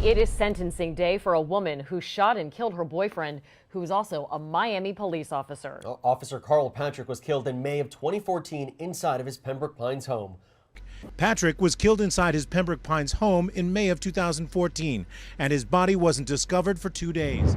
It is sentencing day for a woman who shot and killed her boyfriend, who is also a Miami police officer. Officer Lucile Patrick was killed in May of 2014 inside of his Pembroke Pines home. Patrick was killed inside his Pembroke Pines home in May of 2014, and his body wasn't discovered for 2 days.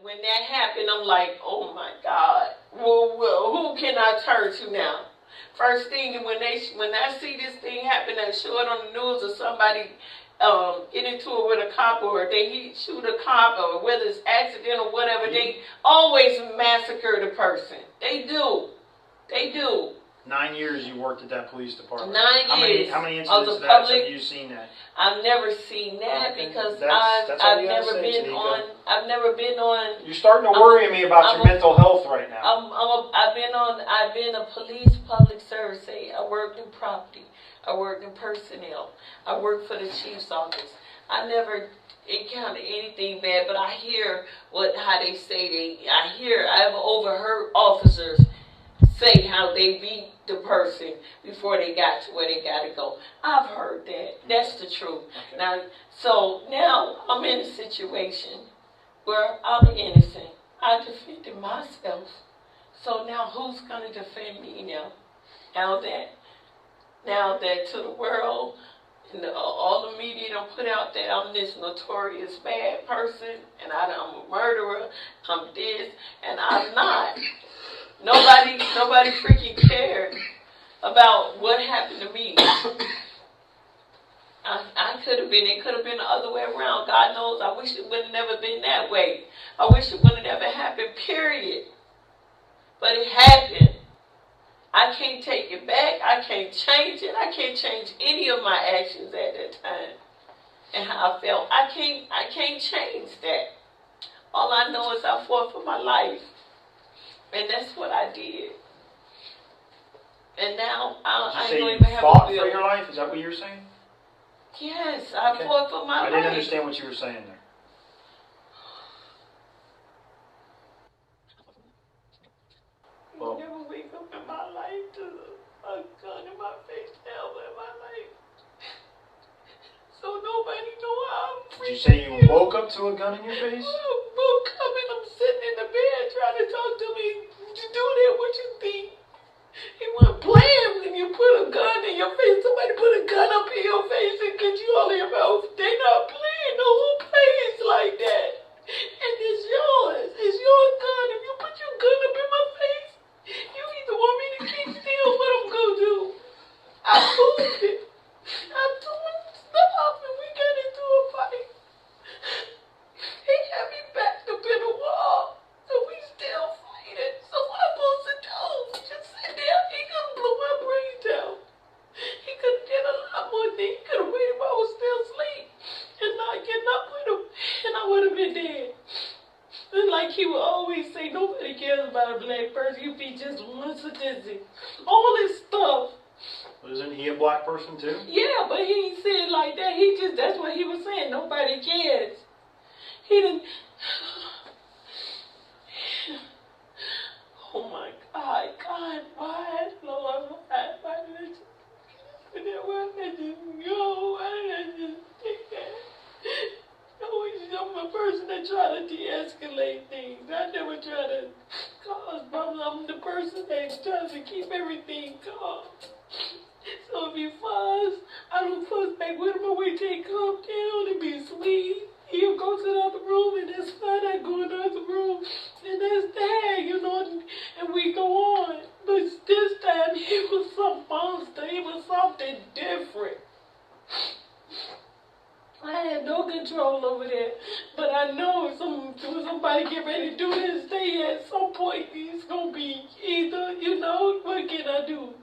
When that happened, I'm like, oh my God, well, who can I turn to now? First thing, when I see this thing happen, I show it on the news, or somebody get into it with a cop, or they shoot a cop, or whether it's accident or whatever, they always massacre the person. They do. 9 years you worked at that police department. 9 years. How many incidents of that have you seen that? I've never seen that because that's I've never been on. You're starting to worry me about your mental health right now. I've been a police public service aide. I worked in property. I worked in personnel. I worked for the chief's office. I never encountered anything bad, but I hear how they say I've overheard officers say how they beat the person before they got to where they got to go. I've heard that. That's the truth. Okay. Now I'm in a situation where I'm innocent. I defended myself. So now who's going to defend me now? Now that to the world and all the media don't put out that I'm this notorious bad person and I'm a murderer, I'm this, and I'm not. Nobody freaking cared about what happened to me. I could have been. It could have been the other way around. God knows. I wish it would have never been that way. I wish it would have never happened. Period. But it happened. I can't take it back. I can't change it. I can't change any of my actions at that time and how I felt. I can't change that. All I know is I fought for my life. And that's what I did. And now I don't even have a will. Fought for your life? Is that what you were saying? Yes, I fought for my life. I didn't understand what you were saying there. Well, never wake up in my life to a gun in my face ever in my life. So nobody know how I'm free. Did you say you woke up to a gun in your face? I woke up and I'm sitting in the bed trying to talk to me. Did you do that? What you think? He wasn't playing when you put a gun in your face. Somebody put a gun up in your face and get you all in your mouth. They not playing. No, who plays like that? And it's yours. It's your gun. If you put your gun up in my face, you either want me to keep still what I'm going to do. I moved it. I told him to stop and we got into a fight. He had me backed up in a wall. So we still fighting. So what am I supposed to do? Just sit there. He could have blew my brains out. He could have did a lot more things. He could have waited while I was still asleep and not getting up with him. And I would have been dead. And like he would always say, nobody cares about a black person. You be just one statistic. All this stuff. Isn't he a black person too? Yeah, but he ain't said it like that. That's what he was saying. Nobody cares. He didn't. Oh my God, why, Lord, why did I just get up in there? Why did I just go? Why did I just take that? I'm a person that try to de-escalate things. I never try to cause problems. I'm the person that tries to keep everything calm. So if he fuss, I don't fuss back with him. I wait till he calm down and be sweet. He'll go to the other room and that's fine. I go in the other room and that's that, and we go on. But this time he was some monster. He was something different. I had no control over that, but I know if somebody get ready to do this thing at some point, it's going to be either, what can I do?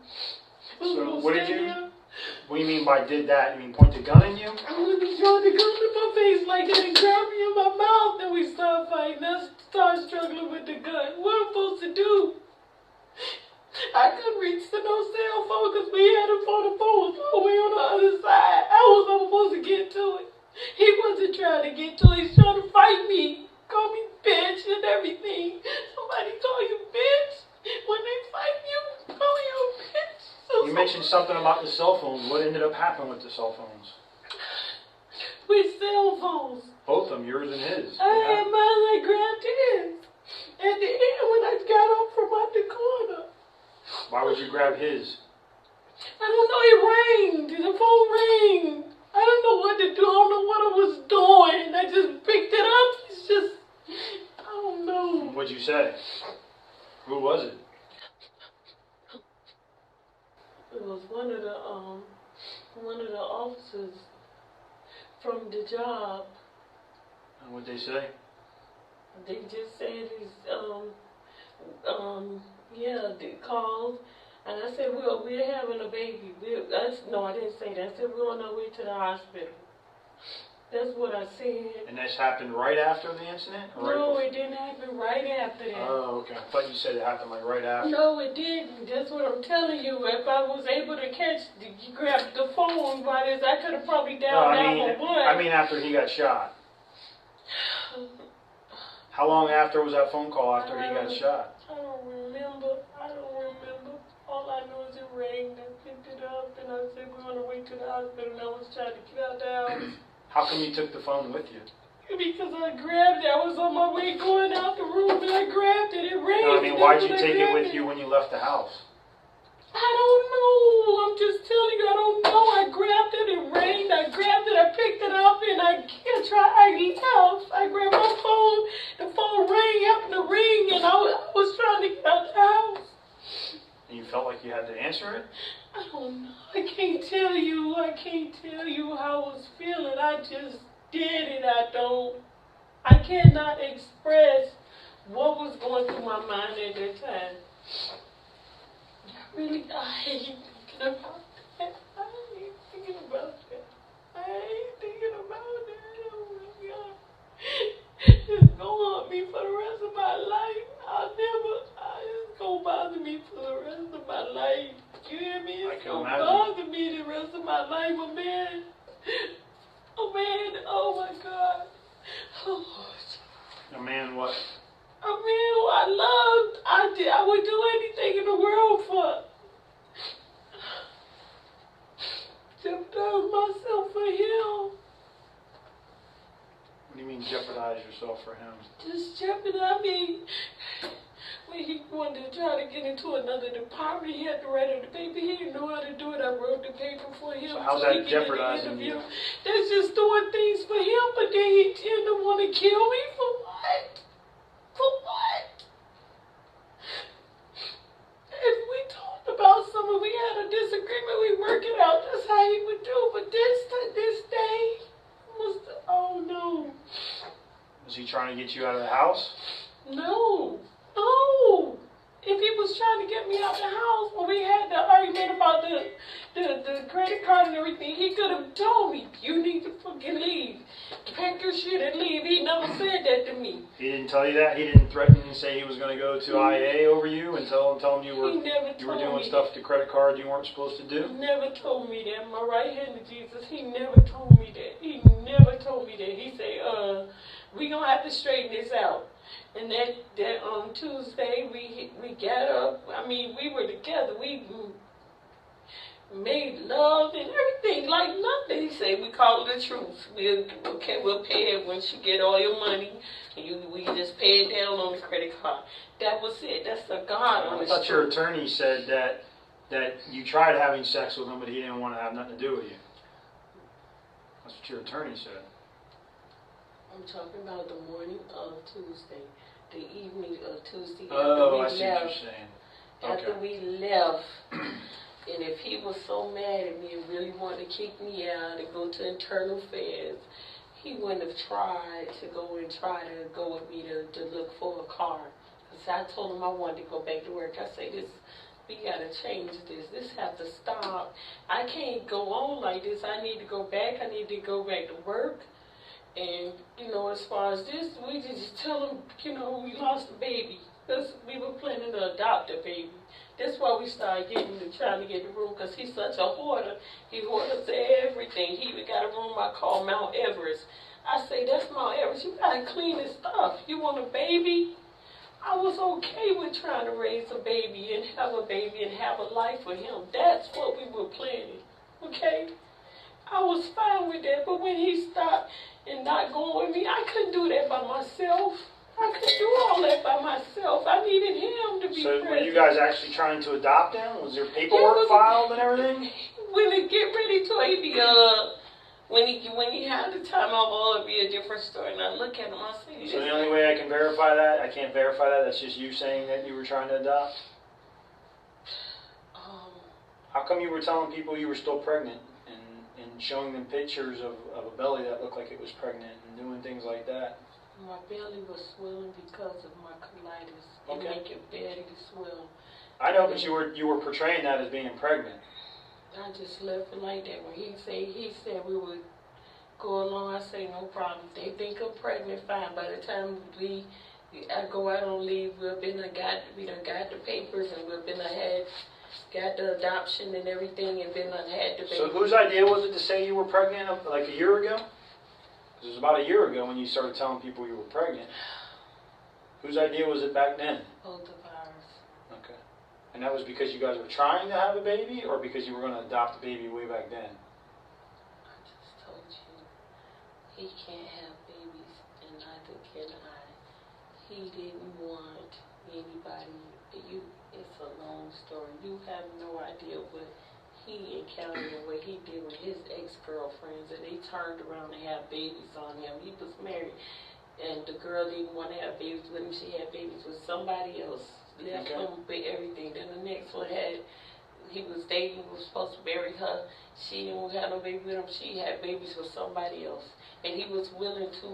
So what do you mean by did that? You mean point the gun in you? I was trying to gun in my face like that and grab me in my mouth, and we started fighting. I started struggling with the gun. What am I supposed to do? I couldn't reach to no cell phone because we had a phone. The phone was all the way on the other side. I was supposed to get to it. He wasn't trying to get to it. He's trying to fight me. Call me bitch and everything. Somebody call you bitch. When they fight you, call you a bitch. So You mentioned something about the cell phones. What ended up happening with the cell phones? with cell phones. Both of them, yours and his. I had mine, I grabbed his. At the end, when I got up from out the corner. Why would you grab his? I don't know, it rang. The phone rang. I don't know what to do. I don't know what I was doing. I just picked it up. It's just, I don't know. What'd you say? Who was it? It was one of the officers from the job. And what'd they say? They just said they called, and I said, well, we're having a baby. No, I didn't say that. I said, we're on our way to the hospital. That's what I said. And this happened right after the incident? Or No, right it didn't happen right after that. Oh, okay. I thought you said it happened like right after. No, it didn't. That's what I'm telling you. If I was able to grab the phone by this, I could have probably dialed 911. I mean after he got shot. How long after was that phone call after he got shot? I don't remember. All I know is it rang. I picked it up and I said we're on the way to the hospital and I was trying to get out the house. How come you took the phone with you? Because I grabbed it. I was on my way going out the room and I grabbed it. It rang. No, I mean, why'd you take it with you when you left the house? I don't know. I'm just telling you, I don't know. I grabbed it, it rained, I grabbed it, I picked it up, and I left. I grabbed my phone, the phone happened to ring, and I was trying to get out the house. And you felt like you had to answer it? I don't know. I can't tell you how I was feeling. I just did it. I cannot express what was going through my mind at that time. I hate thinking about that. I hate thinking about that. Oh my God. It's gonna haunt me for the rest of my life. It's gonna bother me for the rest of my life. You hear me? It's gonna bother me the rest of my life. A man, oh my God. Oh. A man what? A man who I loved. I would do anything in the world for. Jeopardize myself for him. What do you mean jeopardize yourself for him? Just jeopardize me. When he wanted to try to get into another department, he had to write up the paper. He didn't know how to do it. I wrote the paper for him. So how's that jeopardizing you? That's just doing things for him, but then he didn't want to kill me for what? For what? If we talked about something, we had a disagreement, we work it out. That's how he would do. But this day was oh no. Was he trying to get you out of the house? No. If he was trying to get me out the house when we had the argument about the credit card and everything, he could have told me, you need to fucking leave. Pack your shit and leave. He never said that to me. He didn't tell you that? He didn't threaten and say he was going to go to IA over you and tell him you were doing stuff with the credit card you weren't supposed to do? He never told me that. My right hand to Jesus, he never told me that. He never told me that. He said, we going to have to straighten this out. And that on Tuesday, we got up. I mean, we were together. We made love and everything like nothing. He said, we call it the truth. We'll pay it once you get all your money. We just pay it down on the credit card. That was it. That's the God on the I thought your attorney said that you tried having sex with him, but he didn't want to have nothing to do with you. That's what your attorney said. I'm talking about the morning of Tuesday, the evening of Tuesday. Oh, I see what you're saying. After we left, and if he was so mad at me and really wanted to kick me out and go to internal affairs, he wouldn't have tried to go with me to look for a car. Because I told him I wanted to go back to work. I said, we got to change this. This has to stop. I can't go on like this. I need to go back. I need to go back to work. And, as far as this, we just tell him, we lost the baby. Because we were planning to adopt a baby. That's why we started trying to get the room, because he's such a hoarder. He hoards everything. He even got a room I call Mount Everest. I say, that's Mount Everest. You gotta clean his stuff. You want a baby? I was okay with trying to raise a baby and have a life for him. That's what we were planning, okay? I was fine with that, but when he stopped and not going with me, I couldn't do that by myself. I couldn't do all that by myself. I needed him to be present. So were you guys actually trying to adopt him? Was there paperwork filed and everything? When it get ready to maybe when he had the time off, it'd be a different story. And I look at him, I say, so the only way I can verify that, I can't verify that. That's just you saying that you were trying to adopt. How come you were telling people you were still pregnant and showing them pictures of a belly that looked like it was pregnant and doing things like that? My belly was swelling because of my colitis. It make it badly swell. I know, but you were portraying that as being pregnant. I just left it like that. When he said we would go along, I say no problem. If they think I'm pregnant, fine. By the time I go out on leave, we done got the papers, and got the adoption and everything, and then I had the baby. So whose idea was it to say you were pregnant like a year ago? It was about a year ago when you started telling people you were pregnant. Whose idea was it back then? Both of ours. Okay. And that was because you guys were trying to have a baby, or because you were going to adopt a baby way back then? I just told you, he can't have babies, and neither can I. He didn't want anybody. It's a long story. You have no idea what he encountered and what he did with his ex-girlfriends, and they turned around and had babies on him. He was married, and the girl didn't want to have babies with him. She had babies with somebody else. Left him with everything. Then the next one he was dating, was supposed to marry her. She didn't have no baby with him. She had babies with somebody else. And he was willing to,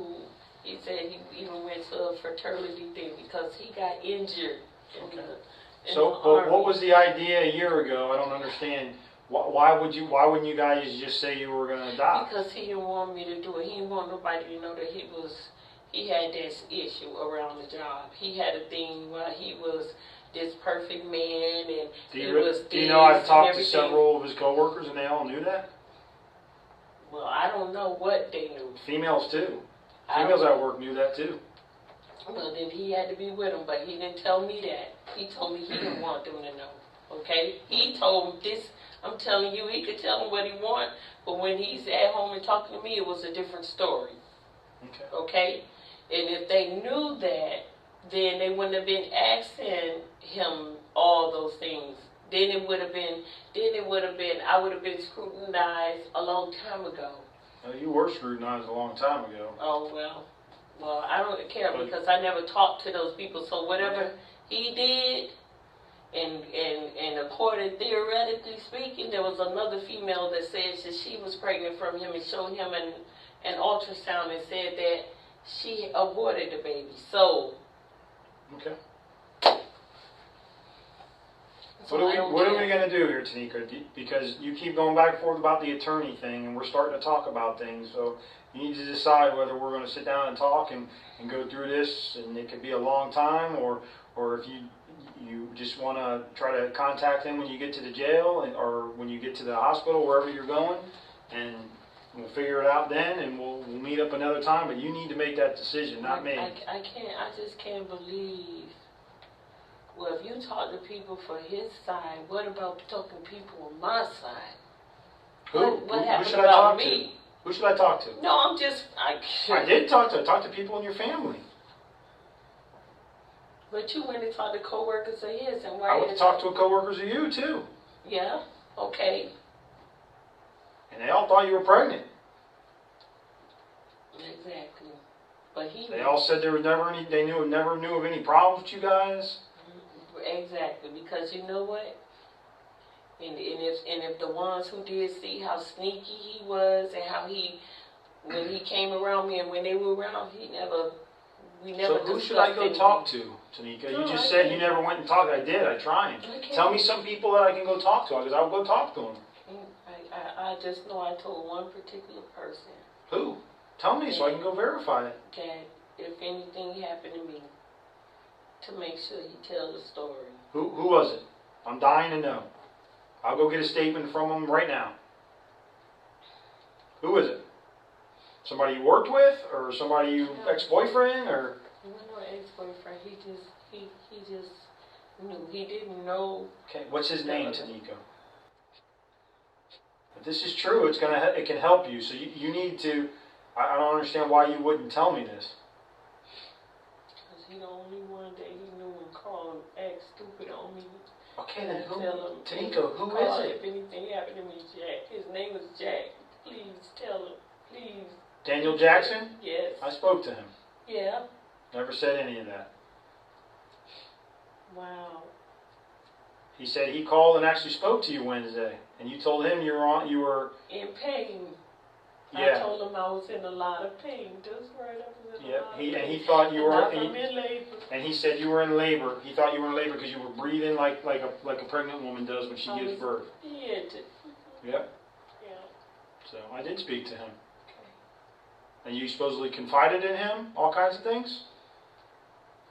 he said he even went to a fraternity thing because he got injured. So, but what was the idea a year ago? I don't understand. Why wouldn't you guys just say you were going to adopt? Because he didn't want me to do it. He didn't want nobody to know that he had this issue around the job. He had a thing where he was this perfect man, and do you know I've talked to several of his coworkers, and they all knew that? Well, I don't know what they knew. Females too. Females at work knew that too. Well, then he had to be with them, but he didn't tell me that. He told me he didn't want them to know. Okay? He told me this. I'm telling you, he could tell them what he want, but when he's at home and talking to me, it was a different story. Okay. Okay? And if they knew that, then they wouldn't have been asking him all those things. Then it would have been, I would have been scrutinized a long time ago. You were scrutinized a long time ago. Oh, well, I don't care because I never talked to those people. So whatever he did, and according, theoretically speaking, there was another female that said that she was pregnant from him and showed him an ultrasound and said that she aborted the baby. So. Okay. What are we going to do here, Tiniko? Because you keep going back and forth about the attorney thing, and we're starting to talk about things. So you need to decide whether we're going to sit down and talk and go through this, and it could be a long time, or if you just want to try to contact him when you get to the jail, or when you get to the hospital, wherever you're going, and we'll figure it out then, and we'll meet up another time. But you need to make that decision, not me. I just can't believe. Well, if you talk to people for his side, what about talking to people on my side? What happened should I about talk me? to? Who should I talk to? No, I did talk to people in your family. But you went and talked to coworkers of his, and why? I would talk to coworkers of you too. Yeah. Okay. And they all thought you were pregnant. Exactly. But they all said there was never any. They never knew of any problems with you guys. Exactly, because you know what? And if the ones who did see how sneaky he was and how when he came around me and when they were around, we never. So who should I go talk to, Tiniko? You just said you never went and talked. I did. I tried. Tell me some people that I can go talk to, because I'll go talk to them. I just know I told one particular person. Who? Tell me so I can go verify it. That if anything happened to me, to make sure he tell the story. Who was it? I'm dying to know. I'll go get a statement from him right now. Who is it? Somebody you worked with, or somebody you ex-boyfriend, or? He wasn't no ex-boyfriend. He just knew. He didn't know. Okay, what's his name, Tiniko? If this is true, it can help you. So you need to. I don't understand why you wouldn't tell me this. Because he the only one that he knew when Carl acted stupid on me. Okay, then who? Tell him, Tiniko, who Carl, is it? if anything happened to me, Jack. His name was Jack. Please tell him. Please. Daniel Jackson? Yes. I spoke to him. Yeah. Never said any of that. Wow. He said he called and actually spoke to you Wednesday, and you told him you were In pain. Yeah. I told him I was in a lot of pain. That's right. I was in a lot of pain. And he thought you were. I'm in labor. And he said you were in labor. He thought you were in labor because you were breathing like a pregnant woman does when she gives birth. Yeah. Yep. Yeah. So I did speak to him. And you supposedly confided in him all kinds of things?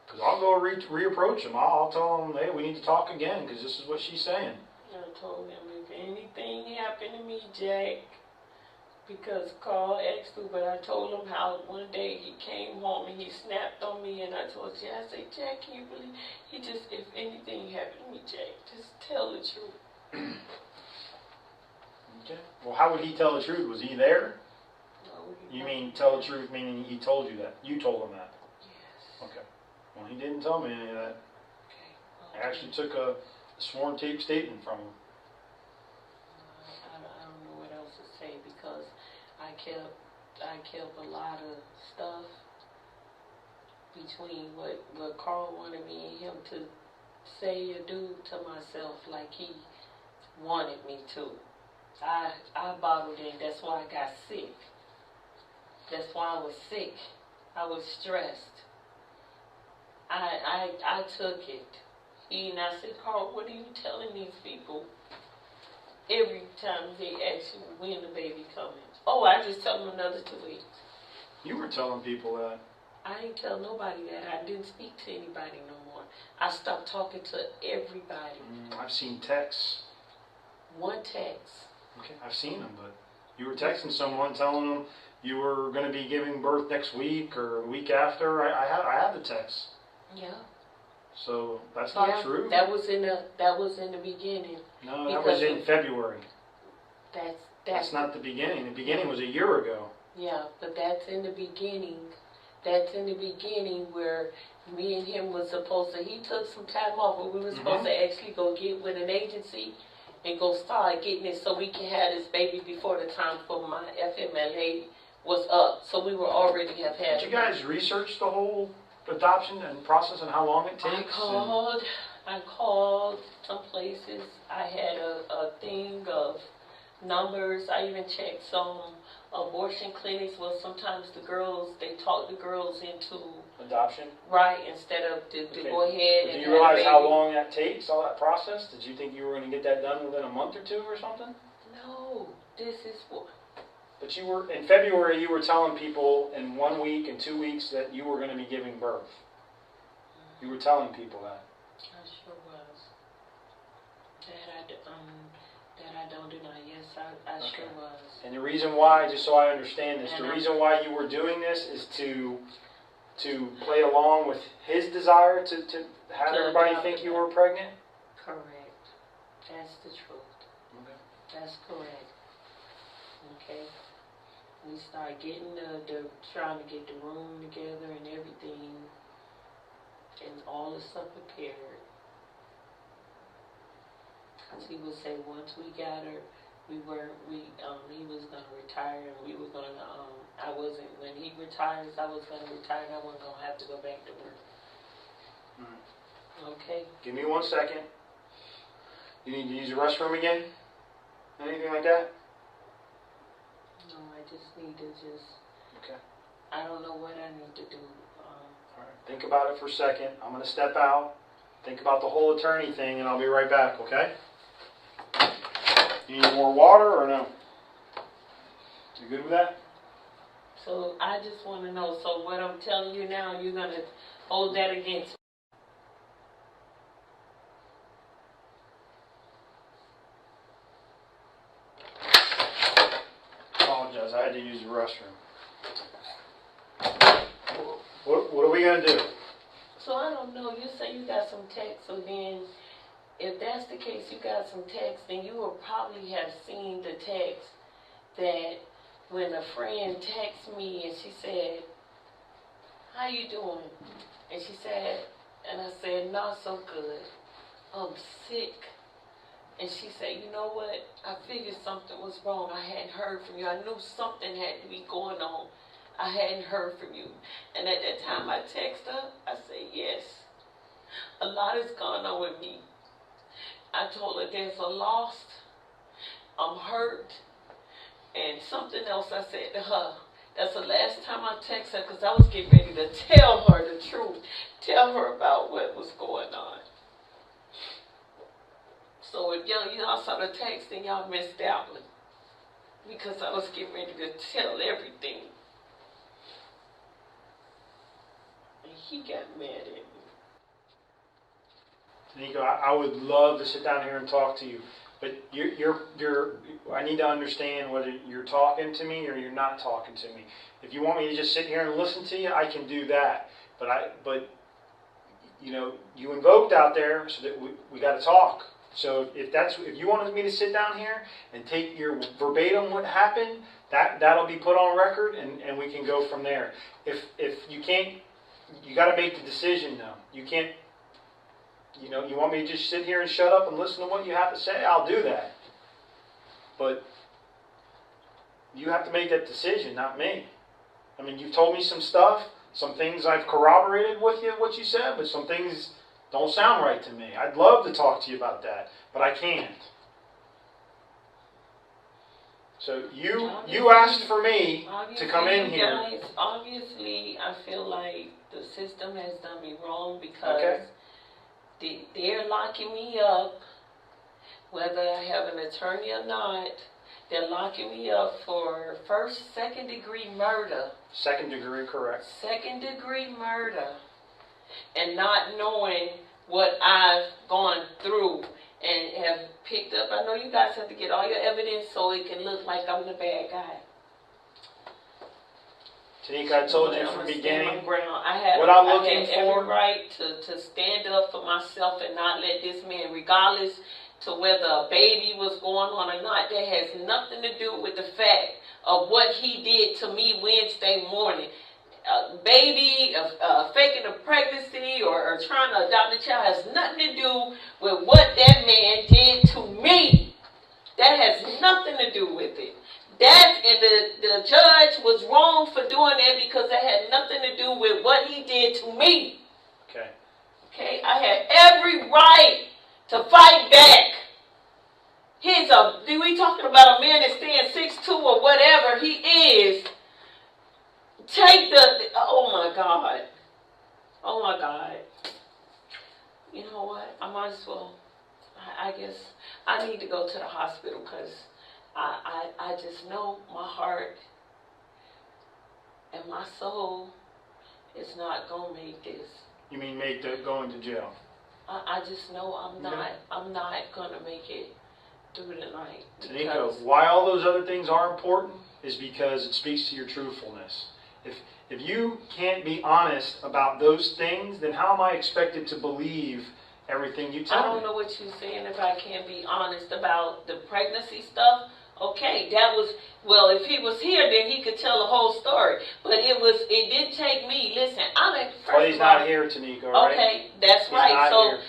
Because I'll go reapproach him. I'll tell him, hey, we need to talk again because this is what she's saying. I told him if anything happened to me, Jack, because Carl asked me, but I told him how one day he came home and he snapped on me, and I told Jack, I said, Jack, can you believe? He just, if anything happened to me, Jack, just tell the truth. Okay. Well, how would he tell the truth? Was he there? No, You mean tell the truth meaning he told you that? You told him that? Yes. Okay. Well, he didn't tell me any of that. Okay. I actually took a sworn tape statement from him. I don't know what else to say because I kept a lot of stuff between what Carl wanted me and him to say or do to myself like he wanted me to. I bottled in. That's why I got sick. That's why I was sick. I was stressed. I took it. And I said, Carl, what are you telling these people? Every time they ask you when the baby coming. Oh, I just tell them another 2 weeks. You were telling people that. I ain't tell nobody that. I didn't speak to anybody no more. I stopped talking to everybody. I've seen texts. One text. Okay, I've seen them, but you were texting someone telling them you were going to be giving birth next week or a week after. I had the text. Yeah. So that's not true. That was in the beginning. No, that was in February. That's not the beginning. The beginning was a year ago. Yeah, but that's in the beginning. That's in the beginning where me and him was supposed to. He took some time off, but we were supposed to actually go get with an agency and go start getting it so we can have this baby before the time for my FMLA was up. So we were already have had. Did you guys research the whole adoption and process and how long it takes? I called some places. I had a thing of numbers. I even checked some abortion clinics. Well, sometimes they talk the girls into adoption. Right, instead of to go ahead and. Do you realize how long that takes, all that process? Did you think you were going to get that done within a month or two or something? No, this is what. But you were, in February, you were telling people in 1 week and 2 weeks that you were going to be giving birth. You were telling people that. I sure was. That I don't deny. Yes, I sure was. And the reason why, just so I understand this, the reason why you were doing this is to play along with his desire to have everybody think you were pregnant? Correct. That's the truth. Okay. That's correct. Okay. We start getting trying to get the room together and everything, and all the stuff prepared. Cause he would say once we got her, he was gonna retire, and we were gonna. When he retires, I was gonna retire, and I wasn't gonna have to go back to work. Okay. Give me 1 second. You need to use the restroom again? Anything like that? No, I just need to Okay. I don't know what I need to do. All right. Think about it for a second. I'm going to step out. Think about the whole attorney thing, and I'll be right back, okay? You need more water or no? You good with that? So I just want to know, so what I'm telling you now, you're going to hold that against me? I had to use the restroom. What are we going to do? So I don't know. You say you got some text, so then if that's the case, you got some text, then you will probably have seen the text that when a friend texted me and she said, "How you doing?" And she said, and I said, "Not so good. I'm sick." And she said, "You know what? I figured something was wrong. I hadn't heard from you. I knew something had to be going on. I hadn't heard from you." And at that time I texted her, I said, "Yes, a lot has gone on with me." I told her there's a loss, I'm hurt, and something else I said to her. That's the last time I texted her because I was getting ready to tell her the truth, tell her about what was going on. So if y'all saw the text, then y'all missed that one because I was getting ready to tell everything. And he got mad at me. Tiniko, I would love to sit down here and talk to you, but I need to understand whether you're talking to me or you're not talking to me. If you want me to just sit here and listen to you, I can do that. But you know, you invoked out there, so that we got to talk. So if you wanted me to sit down here and take your verbatim what happened, that'll be put on record, and we can go from there. If you can't, you got to make the decision though. You can't. You know, you want me to just sit here and shut up and listen to what you have to say? I'll do that. But you have to make that decision, not me. I mean, you've told me some stuff, some things I've corroborated with you, what you said, but some things don't sound right to me. I'd love to talk to you about that, but I can't. So you asked for me to come in here. Guys, obviously, I feel like the system has done me wrong because they're locking me up, whether I have an attorney or not. They're locking me up for second degree murder. Second degree, correct. Second degree murder. And not knowing what I've gone through and have picked up. I know you guys have to get all your evidence so it can look like I'm the bad guy. Tiniko, I told you from the beginning what I'm looking for. I have every right to stand up for myself and not let this man, regardless to whether a baby was going on or not, that has nothing to do with the fact of what he did to me Wednesday morning. Baby, faking a pregnancy or trying to adopt a child has nothing to do with what that man did to me. That has nothing to do with it. And the judge was wrong for doing that because that had nothing to do with what he did to me. Okay, I had every right to fight back. We talking about a man that stands 6'2" or whatever he is. Oh my God. You know what? I might as well, I guess I need to go to the hospital because I just know my heart and my soul is not going to make this. You mean going to jail? I just know I'm not going to make it through the night. Tiniko, why all those other things are important is because it speaks to your truthfulness. If you can't be honest about those things, then how am I expected to believe everything you tell me? I don't know what you're saying if I can't be honest about the pregnancy stuff. Okay, if he was here, then he could tell the whole story. But it did take me, listen, he's not here, Tiniko, right? Okay, that's right. So, here.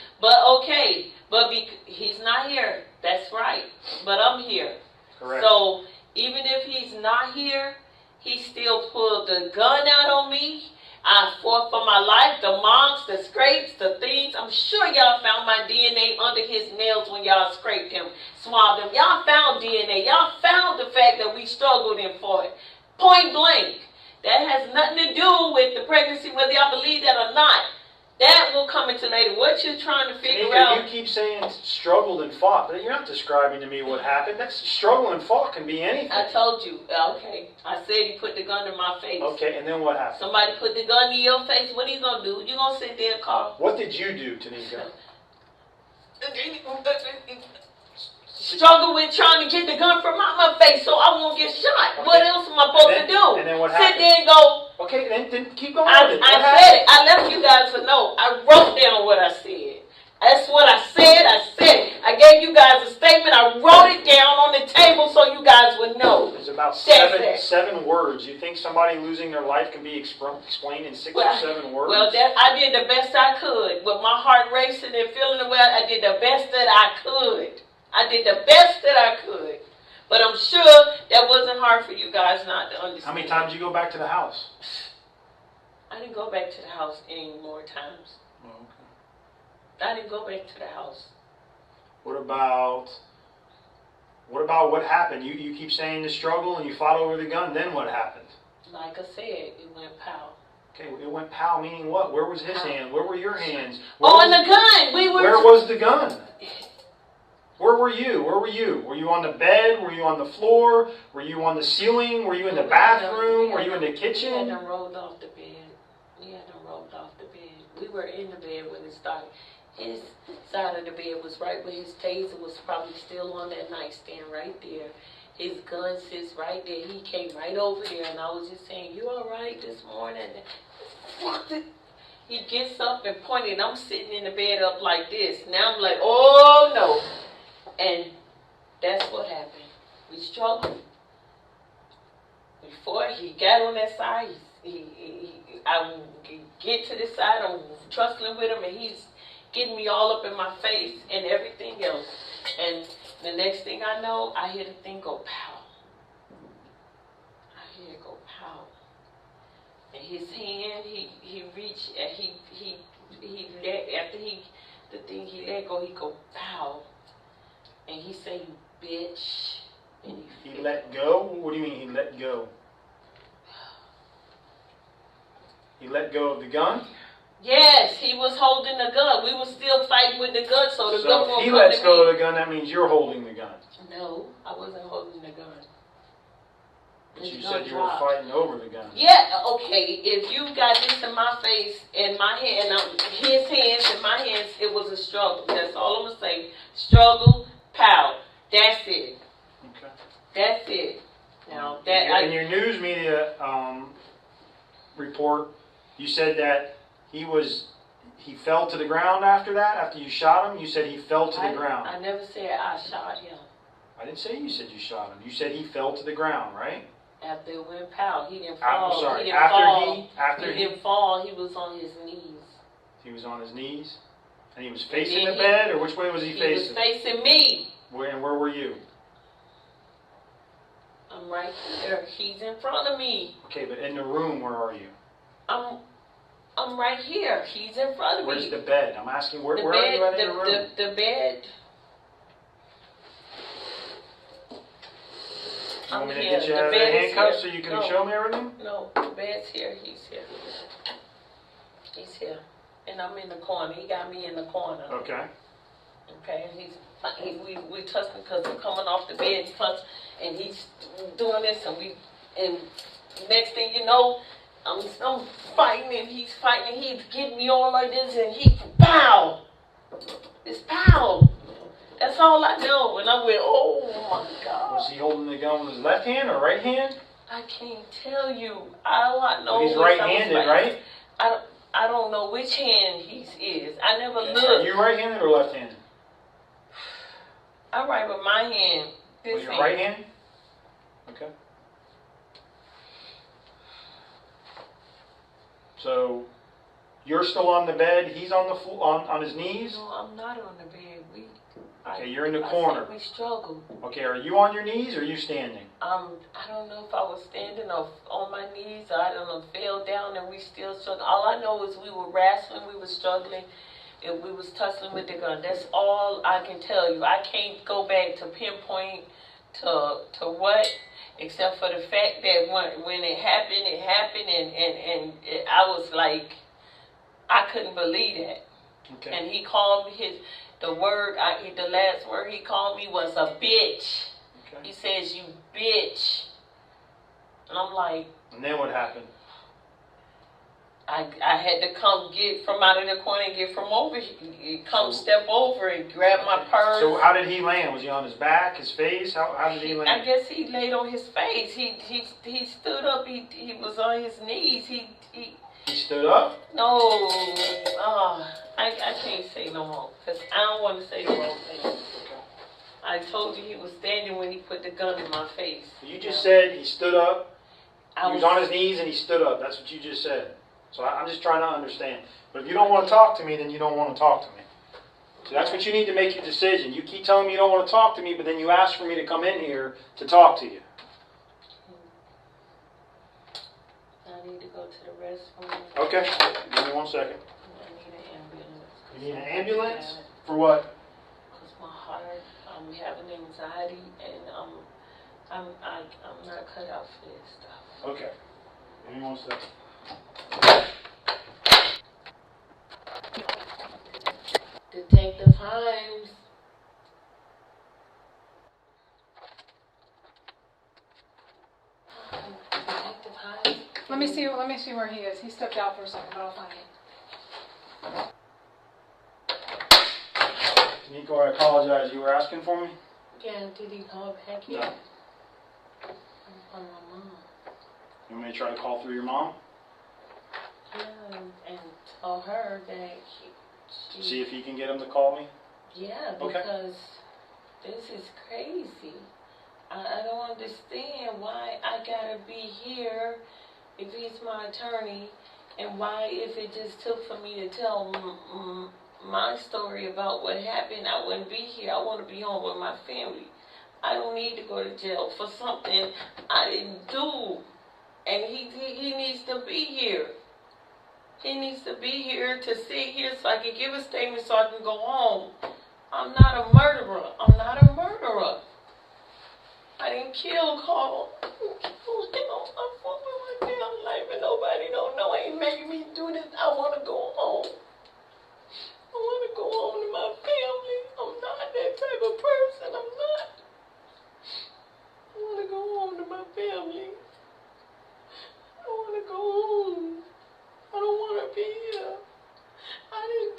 He's not here. That's right. But I'm here. Correct. So, even if he's not here, he still pulled the gun out on me. I fought for my life, the marks, the scrapes, the things. I'm sure y'all found my DNA under his nails when y'all scraped him, swabbed him. Y'all found DNA. Y'all found the fact that we struggled and fought. Point blank. That has nothing to do with the pregnancy, whether y'all believe that or not. That will come into later. What you're trying to figure out. You keep saying struggled and fought, but you're not describing to me what happened. That's struggle and fought can be anything. I told you. Okay. I said he put the gun in my face. Okay, and then what happened? Somebody put the gun in your face. What are you going to do? You going to sit there and call? What did you do, Tiniko? struggle with trying to get the gun from out my face so I won't get shot. Okay. What else am I supposed to do? And then what Sit happened? there and go. Okay, then keep going I with it. said it. I left you guys a note. I wrote down what I said. That's what I said. I gave you guys a statement. I wrote it down on the table so you guys would know. There's about That's seven words. You think somebody losing their life can be explained in 6 or 7 words? Well, I did the best I could. With my heart racing and feeling the way I did the best that I could. I did the best that I could. But I'm sure that wasn't hard for you guys not to understand. How many times did you go back to the house? I didn't go back to the house any more times. Oh, okay. I didn't go back to the house. What about what happened? You keep saying the struggle and you fought over the gun. Then what happened? Like I said, it went pow. Okay, it went pow, meaning what? Where was his hand? Where were your hands? On the gun. Where was the gun? Where were you? Where were you? Were you on the bed? Were you on the floor? Were you on the ceiling? Were you in the bathroom? Were you in the kitchen? We had them rolled off the bed. We were in the bed when it started. His side of the bed was right where his taser was probably still on that nightstand right there. His gun sits right there. He came right over there, and I was just saying, "You all right this morning?" He gets up and pointed. I'm sitting in the bed up like this. Now I'm like, "Oh no!" And that's what happened. We struggled. Before he got on that side, I get to this side. I'm tussling with him, and he's getting me all up in my face and everything else. And the next thing I know, I hear the thing go pow. I hear it go pow. And his hand, he reached, and he let, after the thing he let go, he go pow. And he say, "You bitch." And he let go? What do you mean he let go? He let go of the gun? Yes, he was holding the gun. We were still fighting with the gun, so the gun won't come to me. If he lets go of the gun, that means you're holding the gun. No, I wasn't holding the gun. But you said you were fighting over the gun. Yeah, okay. If you got this in my face and my hand, his hands and my hands, it was a struggle. That's all I'm going to say. Struggle, pow. That's it. Okay. That's it. Now, in your news media report, you said that he fell to the ground after that, after you shot him. You said he fell to the ground. I never said I shot him. I didn't say you said you shot him. You said he fell to the ground, right? After it went pow, he didn't fall. I'm sorry. He didn't fall. After he didn't fall. He was on his knees. He was on his knees, and he was facing the bed, or which way was he facing? He was facing me. Where were you? I'm right there. He's in front of me. Okay, but in the room, where are you? I'm right here. He's in front of me. Where's the bed? I'm asking where are you at in the room? The bed. You want me to get you out of the handcuffs so you can show me everything? No, the bed's here. He's here. He's here. And I'm in the corner. He got me in the corner. Okay. Okay, and we tussling because I'm coming off the bed and he's doing this and next thing you know, I'm fighting and he's fighting and he's getting me all like this and he pow! It's pow! That's all I know. And I went, oh my God. Was he holding the gun with his left hand or right hand? I can't tell you. All I know He's right-handed, right? I don't know which hand he is. I never looked. Are you right-handed or left-handed? I write with my hand. With your right hand? Okay. So, you're still on the bed. He's on the floor, on his knees. No, I'm not on the bed. Okay, you're in the corner. We struggled. Okay, are you on your knees or are you standing? I don't know if I was standing or on my knees. Or I don't know, fell down and we still struggled. All I know is we were wrestling, we were struggling, and we was tussling with the gun. That's all I can tell you. I can't go back to pinpoint to what, except for the fact that when it happened, and I was like, I couldn't believe that. Okay. And he called me the last word he called me was a bitch. Okay. He says, "You bitch." And I'm like... And then what happened? I had to come get from out of the corner and get from over. Come step over and grab my purse. So how did he land? Was he on his back, his face? How did he land? I guess he laid on his face. He stood up. He was on his knees. He stood up? No. I can't say no more because I don't want to say the wrong thing. I told you he was standing when he put the gun in my face. You just said he stood up. He was on his knees and he stood up. That's what you just said. So I'm just trying to understand. But if you don't want to talk to me, then you don't want to talk to me. So that's what you need to make your decision. You keep telling me you don't want to talk to me, but then you ask for me to come in here to talk to you. I need to go to the restroom. Okay. Give me 1 second. I need an ambulance. You need an ambulance? For what? Because my heart, I'm having anxiety, and I'm not cut out for this stuff. Okay. Give me 1 second. Detective Himes. Detective Himes. Let me see where he is. He stepped out for a second, but I'll find him. Tiniko, I apologize. You were asking for me? Yeah, did he call back No. yet? I'm calling my mom. You want me to try to call through your mom? Yeah, and tell her that she See if he can get him to call me? yeah, Okay. because this is crazy. I don't understand why I gotta be here if he's my attorney, and why if it just took for me to tell my story about what happened, I wouldn't be here. I want to be home with my family. I don't need to go to jail for something I didn't do. And he needs to be here. He needs to be here to sit here so I can give a statement so I can go home. I'm not a murderer. I'm not a murderer. I didn't kill Carl. I fought with my damn life and nobody don't know. Ain't making me do this. I want to go home. I want to go home to my family. I'm not that type of person. I'm not. I want to go home to my family. I want to go home. I don't want to be here. I didn't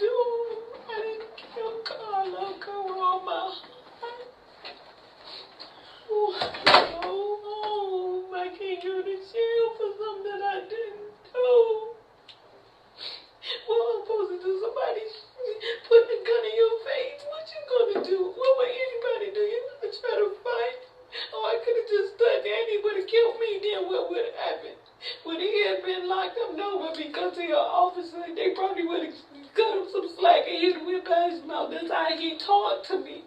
kill Carl. I love Carl with all my heart. Oh, I go home. I can't go to jail for something I didn't do. What am I supposed to do? Somebody put the gun in your face. What you gonna do? What would anybody do? You gonna try to fight? Oh, I could have just stood there and he would have killed me. Then what would have happened? Would he have been locked up? No, but because he an officer, they probably would have cut him some slack and hit him with his mouth. That's how he talked to me.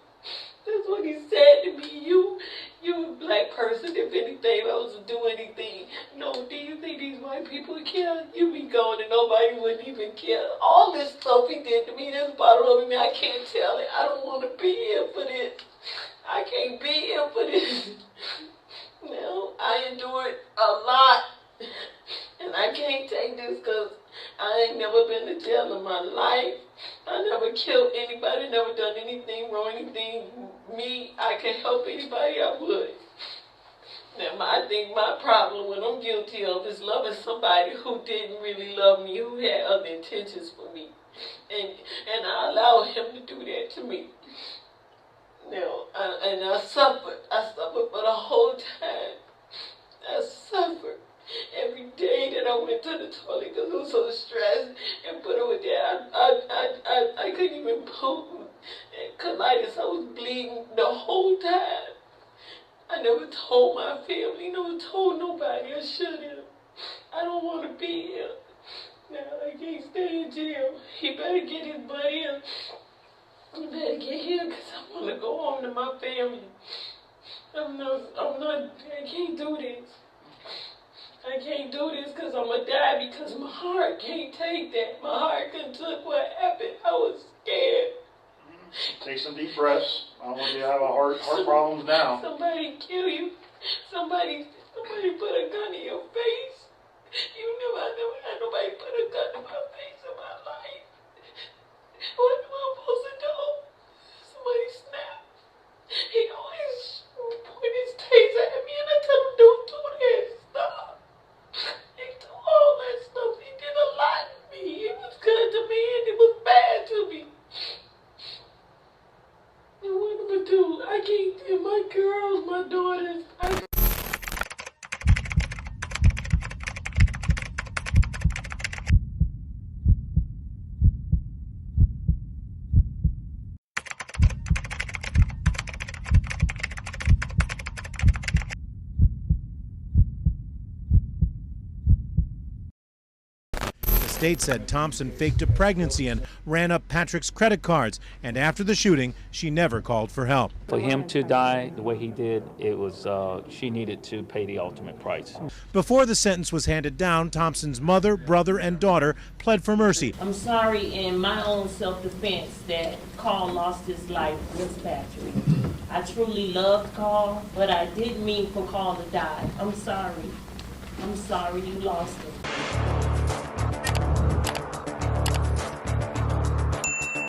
That's what he said to me. You a black person, if anything, I was to do anything. No, do you think these white people care? You be gone and nobody wouldn't even care. All this stuff he did to me, this bottle of me, I can't tell it. I don't want to be here for this. I can't be here for this. No, I endured a lot. And I can't take this because I ain't never been to jail in my life. I never killed anybody, never done anything wrong, anything me. I can help anybody, I would. Now, I think my problem, what I'm guilty of, is loving somebody who didn't really love me, who had other intentions for me. And I allowed him to do that to me. Now, I suffered. I suffered for the whole time. I suffered. Every day that I went to the toilet because I was so stressed and put over there, I couldn't even poop. Colitis, I was bleeding the whole time. I never told my family, never told nobody. I should have. I don't want to be here. Now I can't stay in jail. He better get his butt in. He better get here because I want to go home to my family. I can't do this. I can't do this because I'm going to die because my heart can't take that. My heart couldn't took what happened. I was scared. Take some deep breaths. I don't want you to have a heart problems now. Somebody kill you. Somebody put a gun in your face. I never had nobody put a gun in my face in my life. What am I supposed to do? Somebody snapped. He always point his taser at me and I tell him, don't do that. Stop. He do all that stuff. He did a lot The state said Thompson faked a pregnancy and ran up Patrick's credit cards, and after the shooting, she never called for help. For him to die the way he did, it was she needed to pay the ultimate price. Before the sentence was handed down, Thompson's mother, brother, and daughter pled for mercy. I'm sorry in my own self-defense that Carl lost his life, Miss Patrick. I truly loved Carl, but I didn't mean for Carl to die. I'm sorry. I'm sorry you lost him.